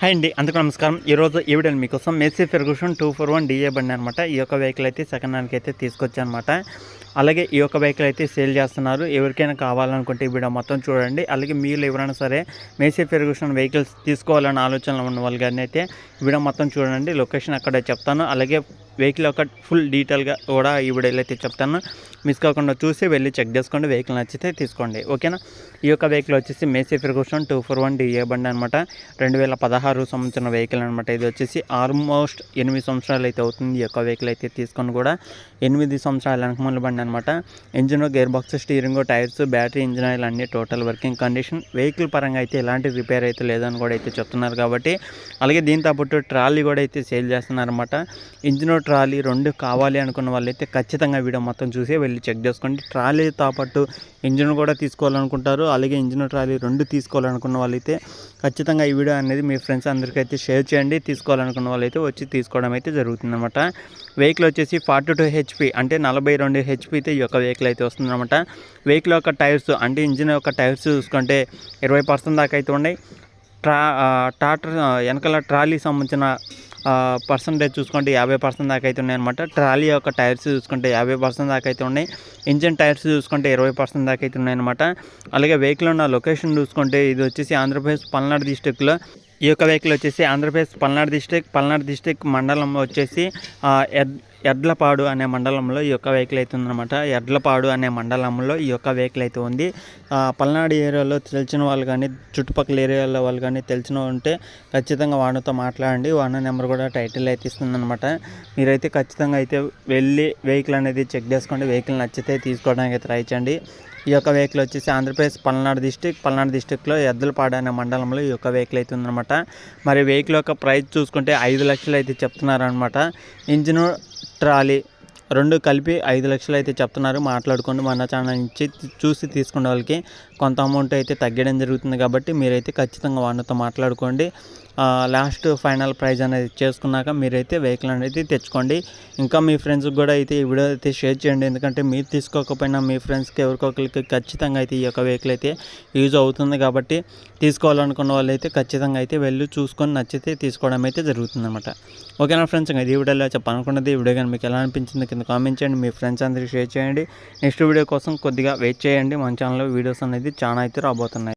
Hi అండి, అందరికీ నమస్కారం. ఈరోజు ఈ వీడియోని మీకోసం మెర్సీ ఫెర్గూసన్ 241 డిఏ బండి అనమాట. ఈ యొక్క వెహికల్ అయితే సెకండ్ హ్యాండ్కి అయితే తీసుకొచ్చానమాట. అలాగే ఈ యొక్క వెహికల్ అయితే సేల్ చేస్తున్నారు. ఎవరికైనా కావాలనుకుంటే ఈ వీడియో మొత్తం చూడండి. అలాగే మీరు ఎవరైనా సరే మెర్సీ ఫెర్గూసన్ వెహికల్స్ తీసుకోవాలన్న ఆలోచనలో ఉన్న వాళ్ళు కానీ అయితే ఈ వీడియో మొత్తం చూడండి. లొకేషన్ అక్కడే చెప్తాను. అలాగే వెహికల్ యొక్క ఫుల్ డీటెయిల్గా కూడా ఈ వీడియోలో అయితే చెప్తాను. మిస్ కాకుండా చూసి వెళ్ళి చెక్ చేసుకోండి. వెహికల్ నచ్చితే తీసుకోండి, ఓకేనా. ఈ యొక్క వెహికల్ వచ్చేసి మెర్సీ ఫెర్గూసన్ 241 డిఏ బండి అనమాట. 2016 సంవత్సరం వెహికల్ అనమాట. ఇది వచ్చేసి ఆల్మోస్ట్ 8 సంవత్సరాలు అయితే అవుతుంది. ఈ యొక్క వెహికల్ అయితే తీసుకొని కూడా 8 సంవత్సరాల వెనకముందు బండి అనమాట. Engine, gear box, steering, tyres, battery, engine oil అన్ని టోటల్ వర్కింగ్ కండిషన్. వెహికల్ పరంగా అయితే ఎలాంటి రిపేర్ అయితే లేదని కూడా అయితే చెప్తున్నారు కాబట్టి. అలాగే దీంతో పాటు ట్రాలీ కూడా అయితే సేల్ చేస్తున్నారు అనమాట. ఇంజిన్, ట్రాలీ రెండు కావాలి అనుకున్న వాళ్ళైతే ఖచ్చితంగా వీడియో మొత్తం చూసి వెళ్ళి చెక్ చేసుకోండి. ట్రాలీతో పాటు ఇంజిన్ కూడా తీసుకోవాలనుకుంటారు. అలాగే ఇంజిన్, ట్రాలీ రెండు తీసుకోవాలనుకున్న వాళ్ళైతే ఖచ్చితంగా ఈ వీడియో అనేది మీ ఫ్రెండ్స్ అందరికైతే షేర్ చేయండి. తీసుకోవాలనుకున్న వాళ్ళైతే వచ్చి తీసుకోవడం అయితే జరుగుతుందన్నమాట. వెహికల్ వచ్చేసి 42 HP అంటే 42 HP ఈ యొక్క వెహికల్ అయితే వస్తుందన్నమాట. వెహికల్ యొక్క టైర్స్ అంటే ఇంజిన్ యొక్క టైర్స్ చూసుకుంటే 20% దాకా అయితే ఉన్నాయి. టాటర్ వెనకాల ట్రాలీ సంబంధించిన పర్సంటేజ్ చూసుకుంటే 50% దాకా అయితే ఉన్నాయన్నమాట. ట్రాలీ యొక్క టైర్స్ చూసుకుంటే 50% దాకా అయితే ఉన్నాయి. ఇంజిన్ టైర్స్ చూసుకుంటే 20% దాకా అయితే ఉన్నాయన్నమాట. అలాగే వెహికల్ ఉన్న లొకేషన్ చూసుకుంటే ఇది వచ్చేసి ఆంధ్రప్రదేశ్ పల్నాడు డిస్టిక్లో ఈ యొక్క వెహికల్ వచ్చేసి ఆంధ్రప్రదేశ్ పల్నాడు డిస్టిక్ మండలంలో వచ్చేసి ఎడ్లపాడు అనే మండలంలో ఈ యొక్క వెహికల్ అయితే ఉందన్నమాట. ఎడ్లపాడు అనే మండలంలో ఈ యొక్క వెహికల్ అయితే ఉంది. పల్నాడు ఏరియాలో తెలిసిన వాళ్ళు కానీ చుట్టుపక్కల ఏరియాలో వాళ్ళు కానీ తెలిసిన ఉంటే ఖచ్చితంగా వాడితో మాట్లాడండి. వాడిన నెంబర్ కూడా టైటిల్ అయితే ఇస్తుందన్నమాట. మీరైతే ఖచ్చితంగా అయితే వెళ్ళి వెహికల్ అనేది చెక్ చేసుకోండి. వెహికల్ నచ్చితే తీసుకోవడానికి ట్రై చేయండి. ఈ యొక్క వెహికల్ వచ్చేసి ఆంధ్రప్రదేశ్ పల్నాడు డిస్టిక్లో ఎద్దలపాడు అనే మండలంలో ఈ యొక్క వెహికల్ అయితే ఉందన్నమాట. మరి వెహికల్ యొక్క ప్రైస్ చూసుకుంటే 5 లక్షలు అయితే చెప్తున్నారనమాట. ఇంజిన్, ట్రాలీ రెండు కలిపి 5 లక్షలు అయితే చెప్తున్నారు. మాట్లాడుకోండి. మన ఛానల్ నుంచి చూసి తీసుకునే వాళ్ళకి కొంత అమౌంట్ అయితే తగ్గడం జరుగుతుంది కాబట్టి మీరైతే ఖచ్చితంగా వాళ్ళతో మాట్లాడుకోండి. లాస్ట్ ఫైనల్ ప్రైజ్ అనేది చేసుకున్నాక మీరైతే వెహికల్ అనేది తెచ్చుకోండి. ఇంకా మీ ఫ్రెండ్స్కి కూడా అయితే ఈ వీడియో అయితే షేర్ చేయండి. ఎందుకంటే మీరు తీసుకోకపోయినా మీ ఫ్రెండ్స్కి ఎవరికొకరికి ఖచ్చితంగా అయితే ఈ యొక్క వెహికల్ అయితే యూజ్ అవుతుంది కాబట్టి తీసుకోవాలనుకున్న వాళ్ళు అయితే ఖచ్చితంగా అయితే వెళ్ళి చూసుకొని నచ్చితే తీసుకోవడం అయితే జరుగుతుంది అనమాట. ఓకేనా ఫ్రెండ్స్, ఇంకా ఈ వీడియోలో చెప్పాలనుకున్నది. ఈ వీడియో కానీ మీకు ఎలా అనిపించింది కింద కామెంట్ చేయండి. మీ ఫ్రెండ్స్ అందరికీ షేర్ చేయండి. నెక్స్ట్ వీడియో కోసం కొద్దిగా వెయిట్ చేయండి. మన ఛానల్లో వీడియోస్ అనేది చాలా అయితే రాబోతున్నాయి.